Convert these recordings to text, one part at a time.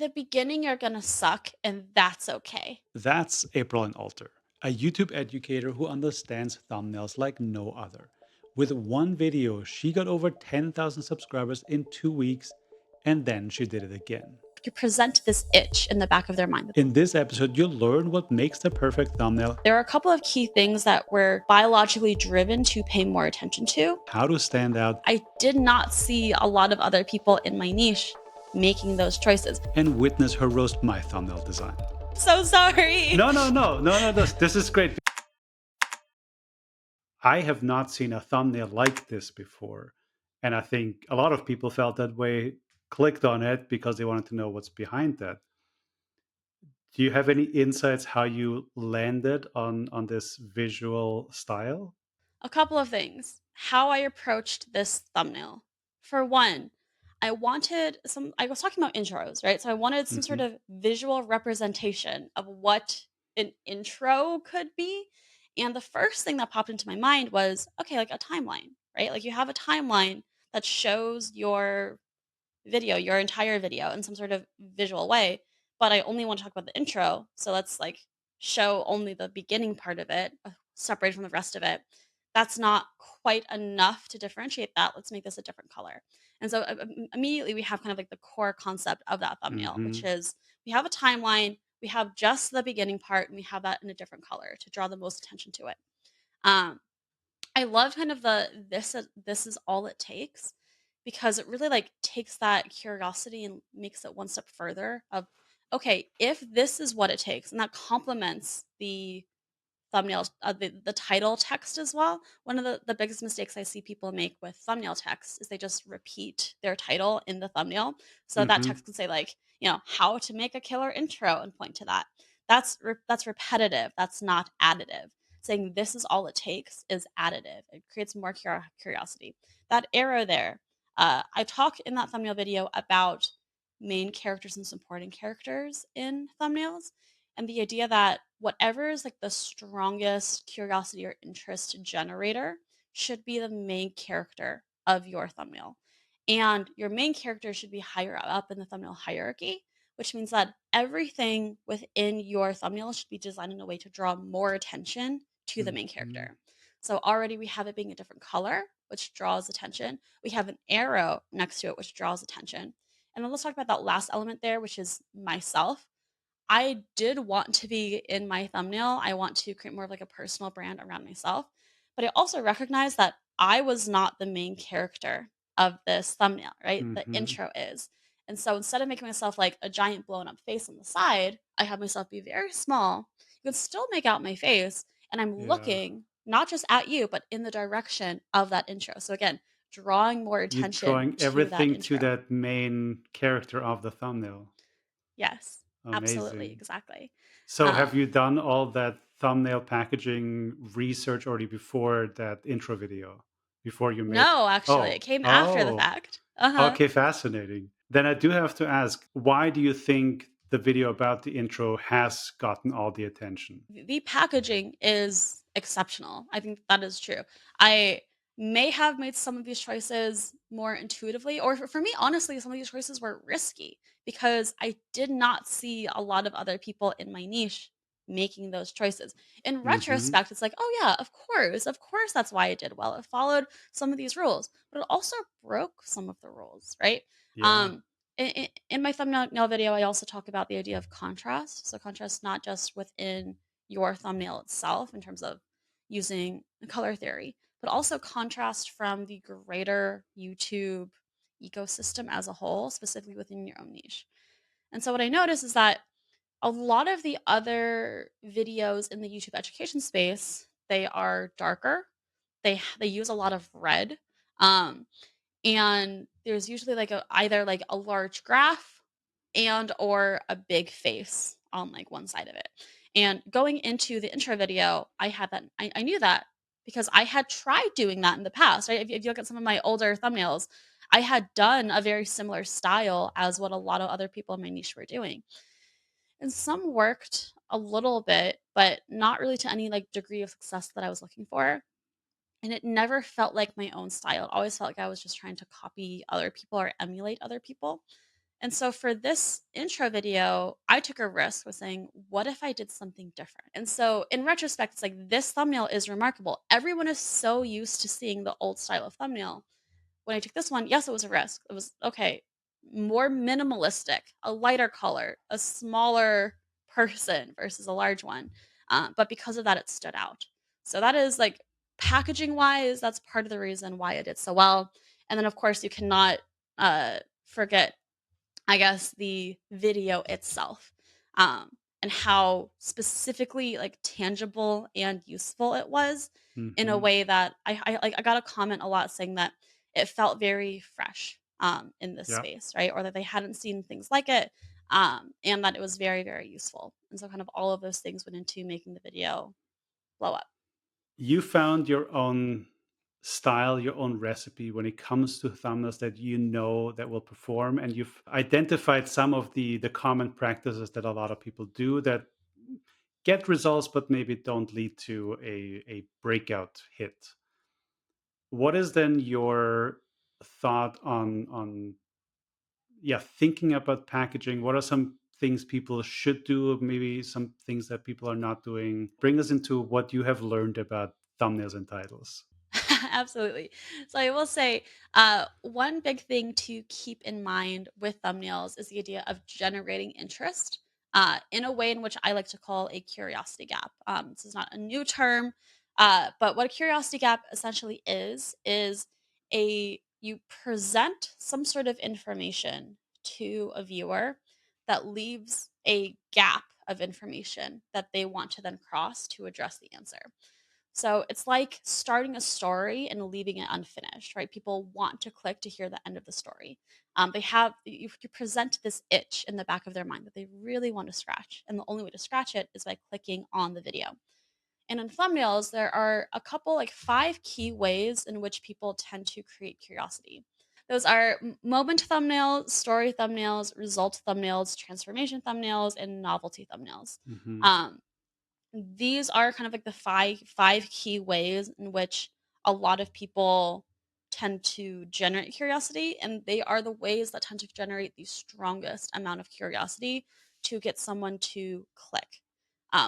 the beginning, you're gonna suck, and that's okay. That's Aprilynne, a YouTube educator who understands thumbnails like no other. With one video, she got over 10,000 subscribers in 2 weeks, and then she did it again. You present this itch in the back of their mind. In this episode, you'll learn what makes the perfect thumbnail, There are a couple of key things that we're biologically driven to pay more attention to. how to stand out, I did not see a lot of other people in my niche making those choices. and witness her roast my thumbnail design. So sorry. No. This is great. I have not seen a thumbnail like this before. And I think a lot of people felt that way, clicked on it because they wanted to know what's behind that. Do you have any insights how you landed on this visual style? A couple of things. How I approached this thumbnail. For one, I was talking about intros, right? So I wanted some sort Hmm. of visual representation of what an intro could be. And the first thing that popped into my mind was, okay, like a timeline, right? Like you have a timeline that shows your entire video in some sort of visual way, but I only want to talk about the intro. So let's like show only the beginning part of it, separated from the rest of it. That's not quite enough to differentiate that. Let's make this a different color. And so immediately we have kind of like the core concept of that thumbnail, which Hmm. is we have a timeline, we have just the beginning part, and we have that in a different color to draw the most attention to it. Um, I love kind of this is all it takes because it really like takes that curiosity and makes it one step further of okay, if this is what it takes and that complements the thumbnail the title text as well. One of the biggest mistakes I see people make with thumbnail text is they just repeat their title in the thumbnail. So that Hmm. text could say like, how to make a killer intro and point to that. That's repetitive. That's not additive. Saying this is all it takes is additive. It creates more curiosity. That arrow there, I talk in that thumbnail video about main characters and supporting characters in thumbnails and the idea that whatever is like the strongest curiosity or interest generator should be the main character of your thumbnail. And your main character should be higher up in the thumbnail hierarchy, which means that everything within your thumbnail should be designed in a way to draw more attention to the main Hmm. character. So already we have it being a different color, which draws attention. We have an arrow next to it, which draws attention. And then let's talk about that last element there, which is myself. I did want to be in my thumbnail. I want to create more of like a personal brand around myself. But I also recognize that I was not the main character of this thumbnail, right? The Hmm. intro is. And so instead of making myself like a giant blown up face on the side, I have myself be very small. You can still make out my face. And I'm Yeah. looking not just at you, but in the direction of that intro. So again, drawing more You're attention drawing to that everything to intro. that main character of the thumbnail. Yes, absolutely. Amazing. Exactly. So have Um, you done all that thumbnail packaging research already before that intro video? Before you made No, actually, it Oh, came after the oh, fact. Uh-huh. okay, fascinating. Then I do have to ask, why do you think the video about the intro has gotten all the attention? The packaging is exceptional. I think that is true. I may have made some of these choices more intuitively, or for me, honestly, some of these choices were risky because I did not see a lot of other people in my niche making those choices. In Mhm. retrospect, it's like, oh yeah, of course, that's why it did well. It followed some of these rules, but it also broke some of the rules, right? Yeah. Um, in my thumbnail video, I also talk about the idea of contrast. So contrast not just within your thumbnail itself in terms of using color theory, but also contrast from the greater YouTube ecosystem as a whole, specifically within your own niche. And so what I notice is that a lot of the other videos in the YouTube education space, they are darker. They use a lot of red. Um, and there's usually like either like a large graph and or a big face on like one side of it. And going into the intro video, I knew that because I had tried doing that in the past, right? If you look at some of my older thumbnails, I had done a very similar style as what a lot of other people in my niche were doing. And some worked a little bit, but not really to any like degree of success that I was looking for. And it never felt like my own style. It always felt like I was just trying to copy other people or emulate other people. And so for this intro video, I took a risk with saying, what if I did something different? And so in retrospect, it's like this thumbnail is remarkable. Everyone is so used to seeing the old style of thumbnail. When I took this one, yes, it was a risk. It was okay, more minimalistic, a lighter color, a smaller person versus a large one. But because of that, it stood out. So that is like packaging wise, that's part of the reason why it did so well. And then, of course, you cannot forget, I guess, the video itself, and how specifically, like, tangible and useful it was in a Hmm. way that I got a comment a lot saying that it felt very fresh, in this Yeah. space, right? Or that they hadn't seen things like it, and that it was very, very useful. And so kind of all of those things went into making the video blow up. You found your own style, your own recipe when it comes to thumbnails that you know that will perform, and you've identified some of the common practices that a lot of people do that get results but maybe don't lead to a breakout hit. What is then your thought on yeah, thinking about packaging? What are some things people should do, maybe some things that people are not doing? Bring us into what you have learned about thumbnails and titles. Absolutely. So I will say, one big thing to keep in mind with thumbnails is the idea of generating interest, in a way in which I like to call a curiosity gap. This is not a new term, but what a curiosity gap essentially is a you present some sort of information to a viewer that leaves a gap of information that they want to then cross to address the answer. So it's like starting a story and leaving it unfinished, right? People want to click to hear the end of the story. They have you present this itch in the back of their mind that they really want to scratch, and the only way to scratch it is by clicking on the video. And in thumbnails, there are a couple, like 5 key ways in which people tend to create curiosity. Those are moment thumbnails, story thumbnails, result thumbnails, transformation thumbnails, and novelty thumbnails. Hmm. Um, these are kind of like the five key ways in which a lot of people tend to generate curiosity, and they are the ways that tend to generate the strongest amount of curiosity to get someone to click.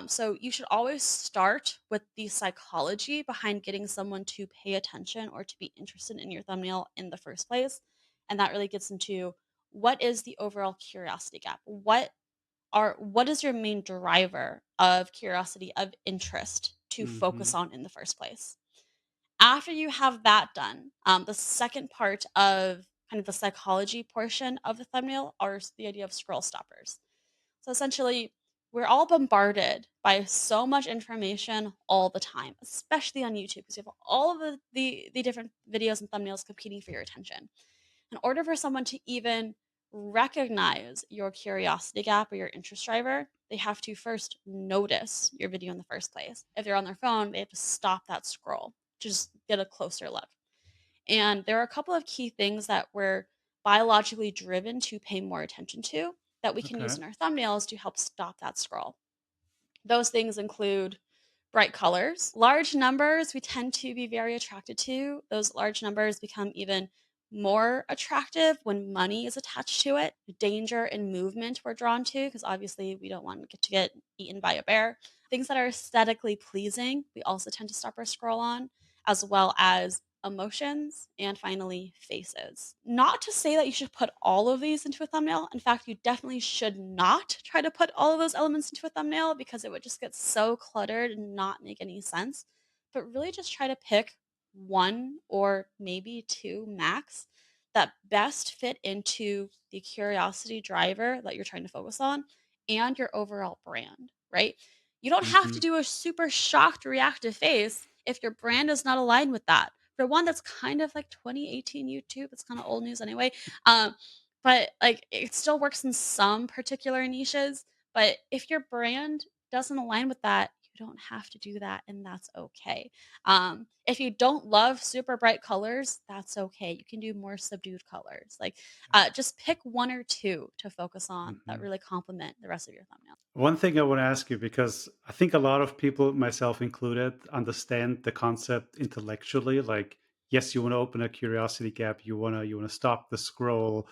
So you should always start with the psychology behind getting someone to pay attention or to be interested in your thumbnail in the first place, and that really gets into what is the overall curiosity gap. What is your main driver of curiosity, of interest to focus Hmm. on in the first place? After you have that done, the second part of kind of the psychology portion of the thumbnail are the idea of scroll stoppers. So essentially, we're all bombarded by so much information all the time, especially on YouTube, because you have all of the different videos and thumbnails competing for your attention. In order for someone to even recognize your curiosity gap or your interest driver, they have to first notice your video in the first place. If they're on their phone, they have to stop that scroll to just get a closer look. And there are a couple of key things that we're biologically driven to pay more attention to that we can use Okay. in our thumbnails to help stop that scroll. Those things include bright colors. Large numbers we tend to be very attracted to. Those large numbers become even more attractive when money is attached to it. Danger and movement we're drawn to because obviously we don't want to get eaten by a bear. Things that are aesthetically pleasing, we also tend to stop our scroll on, as well as emotions, and finally, faces. Not to say that you should put all of these into a thumbnail. In fact, you definitely should not try to put all of those elements into a thumbnail because it would just get so cluttered and not make any sense. But really just try to pick one or maybe two max that best fit into the curiosity driver that you're trying to focus on and your overall brand, right? You don't have to Hmm. do a super shocked reactive face if your brand is not aligned with that. For one, that's kind of like 2018 YouTube. It's kind of old news anyway. Um, but like it still works in some particular niches. But if your brand doesn't align with that, you don't have to do that, and that's okay. If you don't love super bright colors, that's okay. You can do more subdued colors. Like, just pick one or two to focus on that Hmm. really complement the rest of your thumbnail. One thing I want to ask you, because I think a lot of people, myself included, understand the concept intellectually. Like, yes, you want to open a curiosity gap, you want to stop the scroll,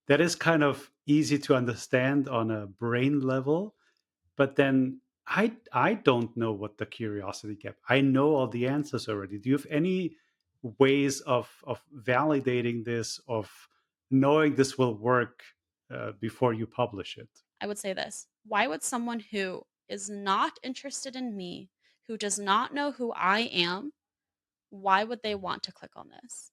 that is kind of easy to understand on a brain level, but then I don't know what the curiosity gap. I know all the answers already. Do you have any ways of validating this, of knowing this will work before you publish it? I would say this. Why would someone who is not interested in me, who does not know who I am, why would they want to click on this?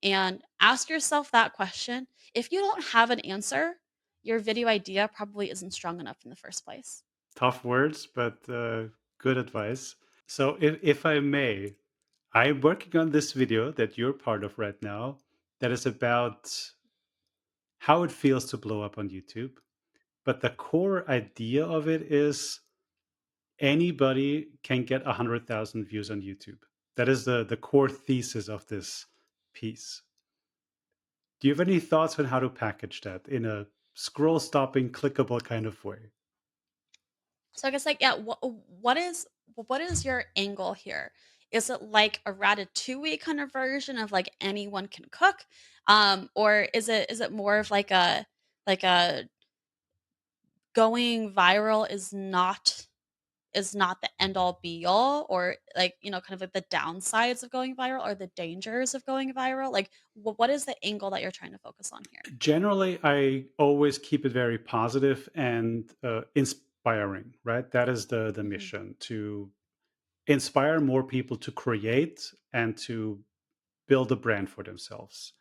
And ask yourself that question. If you don't have an answer, your video idea probably isn't strong enough in the first place. Tough words, but good advice. So if I may, I'm working on this video that you're part of right now that is about how it feels to blow up on YouTube. But the core idea of it is anybody can get 100,000 views on YouTube. That is the core thesis of this piece. Do you have any thoughts on how to package that in a scroll stopping, clickable kind of way? So I guess like yeah, what is your angle here? Is it like a ratatouille kind of version of like anyone can cook? Or is it more of like a going viral is not the end all be all, or like, kind of like the downsides of going viral or the dangers of going viral? Like what is the angle that you're trying to focus on here? Generally, I always keep it very positive and inspiring, right? That is the Mhm. mission, to inspire more people to create and to build a brand for themselves.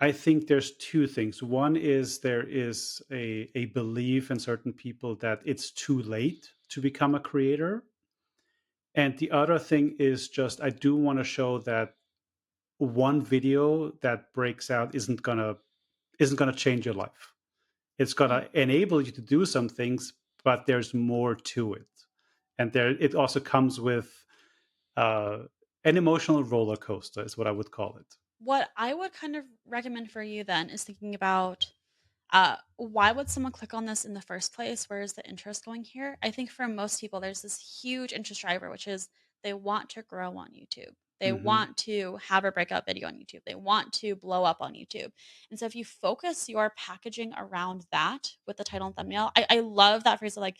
I think there's two things. One is there is a belief in certain people that it's too late to become a creator. And the other thing is just I do want to show that one video that breaks out isn't gonna change your life. It's Mhm. gonna enable you to do some things, but there's more to it. And there it also comes with uh, an emotional roller coaster, is what I would call it. What I would kind of recommend for you then is thinking about why would someone click on this in the first place? Where is the interest going here? I think for most people, there's this huge interest driver, which is they want to grow on YouTube. They Hmm. want to have a breakout video on YouTube. They want to blow up on YouTube. And so if you focus your packaging around that with the title and thumbnail, I love that phrase of like,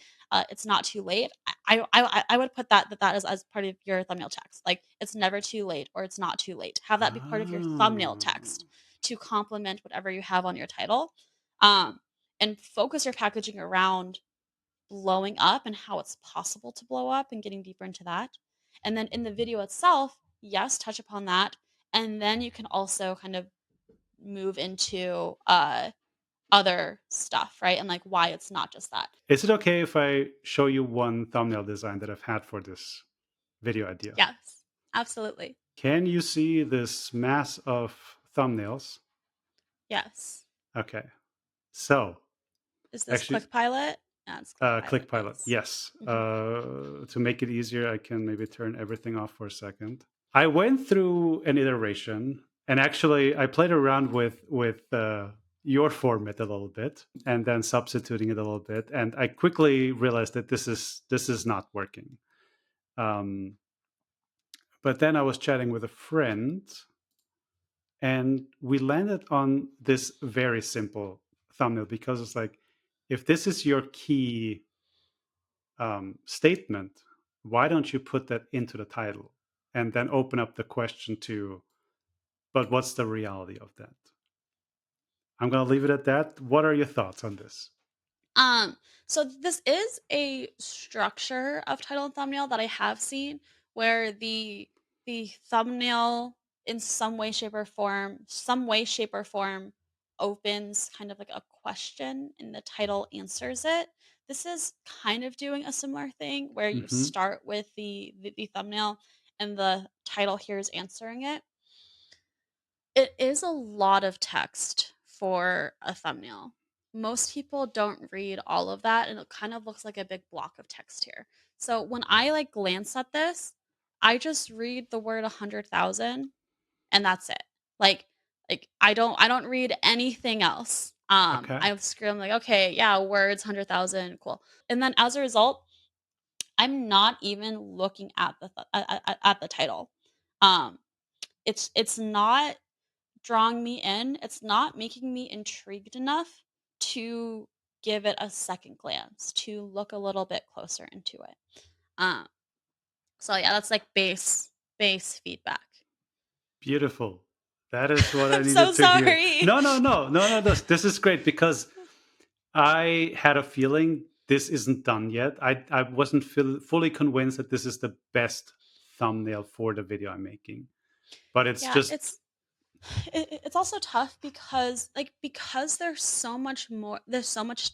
it's not too late. I would put that as part of your thumbnail text. Like it's never too late or it's not too late. Have that be part of your thumbnail text Oh. to complement whatever you have on your title, um, and focus your packaging around blowing up and how it's possible to blow up and getting deeper into that. And then in the video itself, yes, touch upon that. And then you can also kind of move into other stuff, right? And like why it's not just that. Is it okay if I show you one thumbnail design that I've had for this video idea? Yes, absolutely. Can you see this mass of thumbnails? Yes. Okay. So, Is this actually, Clickpilot? Yeah, it's Clickpilot. Clickpilot. Yes. Yes. Mhm. To make it easier, I can maybe turn everything off for a second. I went through an iteration, and actually, I played around with your format a little bit, and then substituting it a little bit, and I quickly realized that this is not working. Um, but then I was chatting with a friend, and we landed on this very simple thumbnail because it's like, if this is your key statement, why don't you put that into the title and then open up the question to, but what's the reality of that? I'm going to leave it at that. What are your thoughts on this? Um, so this is a structure of title and thumbnail that I have seen where the thumbnail in some way, shape, or form opens kind of like a question and the title answers it. This is kind of doing a similar thing where you Hmm. start with the thumbnail and the title here is answering it. It is a lot of text for a thumbnail. Most people don't read all of that, and it kind of looks like a big block of text here. So when I like glance at this, I just read the word 100,000 and that's it. Like I don't read anything else. Okay. I scream like, okay, yeah, words 100,000, cool. And then as a result, I'm not even looking at at the title. Um, it's not drawing me in. It's not making me intrigued enough to give it a second glance, to look a little bit closer into it. Um, so yeah, that's like base feedback. Beautiful. That is what I I'm so needed to hear. sorry. No, no, no, no, no. This is great because I had a feeling this isn't done yet. I wasn't fully convinced that this is the best thumbnail for the video I'm making, but it's Yeah, just it's also tough because because there's so much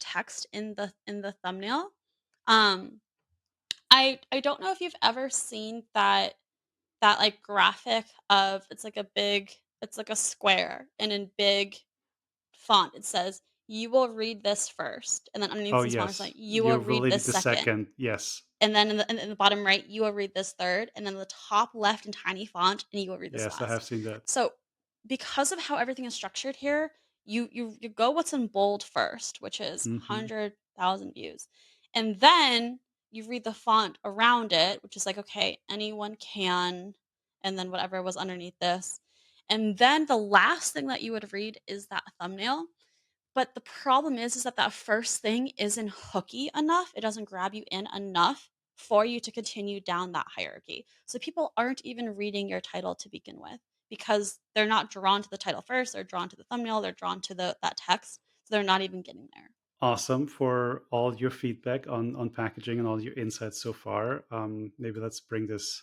text in the thumbnail. Um I don't know if you've ever seen that like graphic of it's like a square and in big font it says you will read this first and then underneath oh some smaller sign yes, you you will will read need this the second. second. Yes, And then in the bottom right, you will read this third, and then the top left in tiny font, and you will read this yes, I have last. seen that. So, because of how everything is structured here, you go what's in bold first, which is Hmm. 100,000 views, and then you read the font around it, which is like okay, anyone can, and then whatever was underneath this, and then the last thing that you would read is that thumbnail, but the problem is that that first thing isn't hooky enough, it doesn't grab you in enough for you to continue down that hierarchy. So people aren't even reading your title to begin with because they're not drawn to the title first, they're drawn to the thumbnail, they're drawn to that text, so they're not even getting there. Awesome for all your feedback on packaging and all your insights so far. Maybe let's bring this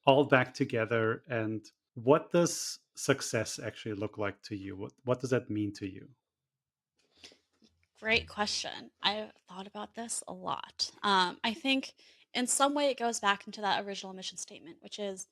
all back together. And what does success actually look like to you? What does that mean to you? Great question. I've thought about this a lot. I think in some way it goes back into that original mission statement, which is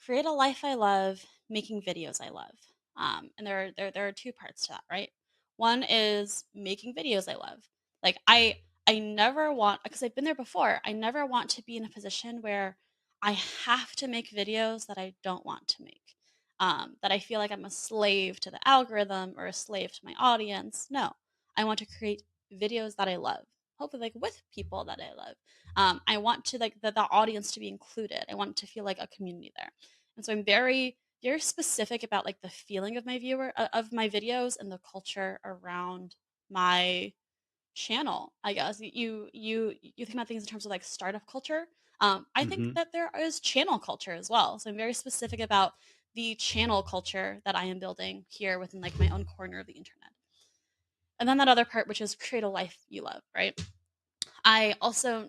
create a life I love, making videos I love. And there are two parts to that, right? One is making videos I love. Like I never want because I've been there before. I never want to be in a position where I have to make videos that I don't want to make. That I feel like I'm a slave to the algorithm or a slave to my audience. No, I want to create videos that I love. Hopefully, like with people that I love. I want to like the audience to be included. I want to feel like a community there. And so I'm very specific about like the feeling of my of my videos and the culture around my channel. I guess you think about things in terms of like startup culture. I think Hmm. that there is channel culture as well. So I'm very specific about the channel culture that I am building here within like my own corner of the internet. And then that other part, which is create a life you love, right? I also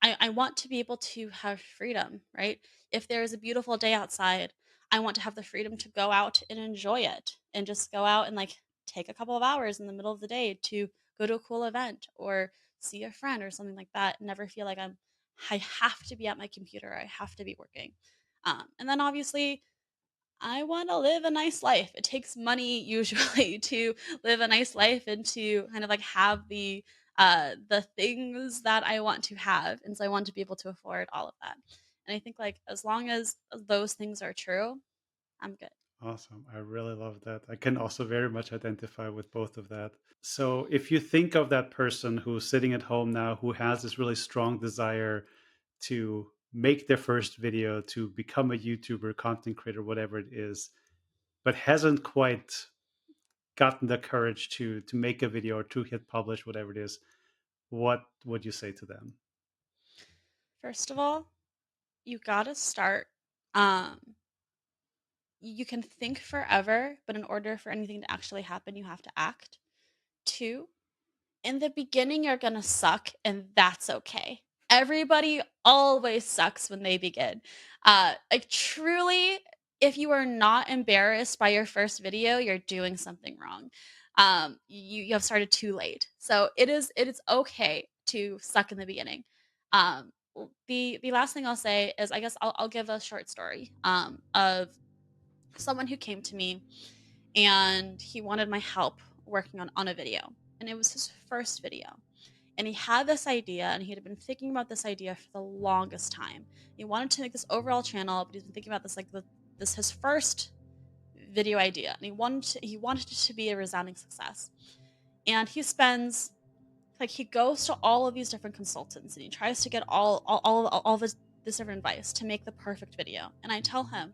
I want to be able to have freedom, right? If there is a beautiful day outside, I want to have the freedom to go out and enjoy it and just go out and like take a couple of hours in the middle of the day to go to a cool event or see a friend or something like that. And never feel like I have to be at my computer. I have to be working. And then obviously I wanna live a nice life. It takes money usually to live a nice life and to kind of like have the things that I want to have, and so I want to be able to afford all of that. And I think like as long as those things are true, I'm good. Awesome. I really love that. I can also very much identify with both of that. So, if you think of that person who's sitting at home now who has this really strong desire to make their first video, to become a YouTuber, content creator, whatever it is, but hasn't quite gotten the courage to make a video or to hit publish, whatever it is, what would you say to them? First of all, you gotta start. Um, you can think forever, but in order for anything to actually happen, you have to act. Two, in the beginning, you're gonna suck, and that's okay. Everybody always sucks when they begin. Like truly, if you are not embarrassed by your first video, you're doing something wrong. You have started too late. So it is okay to suck in the beginning. The last thing I'll say is I guess I'll give a short story of someone who came to me and he wanted my help working on a video. And it was his first video. And he had this idea and he had been thinking about this idea for the longest time. He wanted to make this overall channel, but he's been thinking about this like this his first video idea. And he wanted it to be a resounding success. And he spends like he goes to all of these different consultants and he tries to get all this different advice to make the perfect video. And I tell him,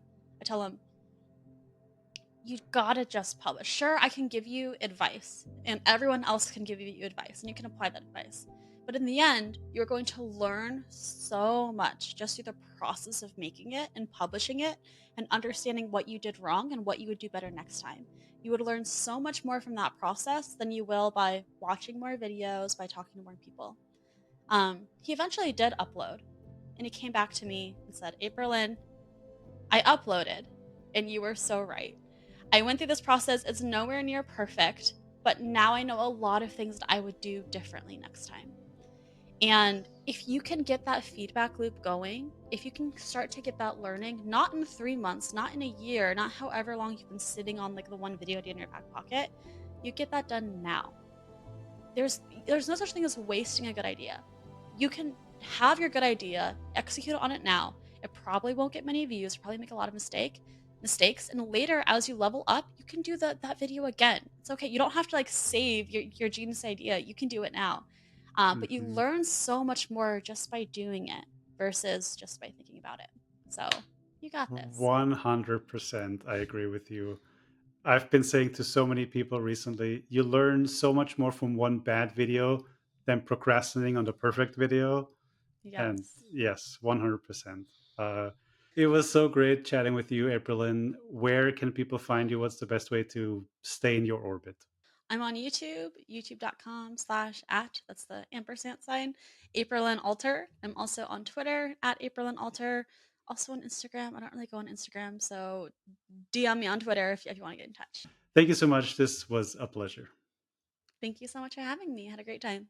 you gotta just publish. Sure, I can give you advice, and everyone else can give you advice, and you can apply that advice. But in the end, you're going to learn so much just through the process of making it and publishing it and understanding what you did wrong and what you would do better next time. You would learn so much more from that process than you will by watching more videos, by talking to more people. He eventually did upload, and he came back to me and said, Aprilynne, I uploaded, and you were so right. I went through this process. It's nowhere near perfect, but now I know a lot of things that I would do differently next time. And if you can get that feedback loop going, if you can start to get that learning, not in 3 months, not in a year, not however long you've been sitting on like the one video idea in your back pocket, you get that done now. There's no such thing as wasting a good idea. You can have your good idea, execute on it now. It probably won't get many views, probably make a lot of mistakes, and later as you level up, you can do that video again. It's okay. You don't have to like save your genius idea. You can do it now. But you Mhm. learn so much more just by doing it versus just by thinking about it. So, you got this. 100%. I agree with you. I've been saying to so many people recently, you learn so much more from one bad video than procrastinating on the perfect video. And Yes. yes, 100%. Uh, it was so great chatting with you, Aprilyn. Where can people find you? What's the best way to stay in your orbit? I'm on YouTube, youtube.com/@ that's the ampersand sign, Aprilynne Alter. I'm also on Twitter at Aprilynne Alter, also on Instagram. I don't really go on Instagram, so DM me on Twitter if you want to get in touch. Thank you so much. This was a pleasure. Thank you so much for having me. I had a great time.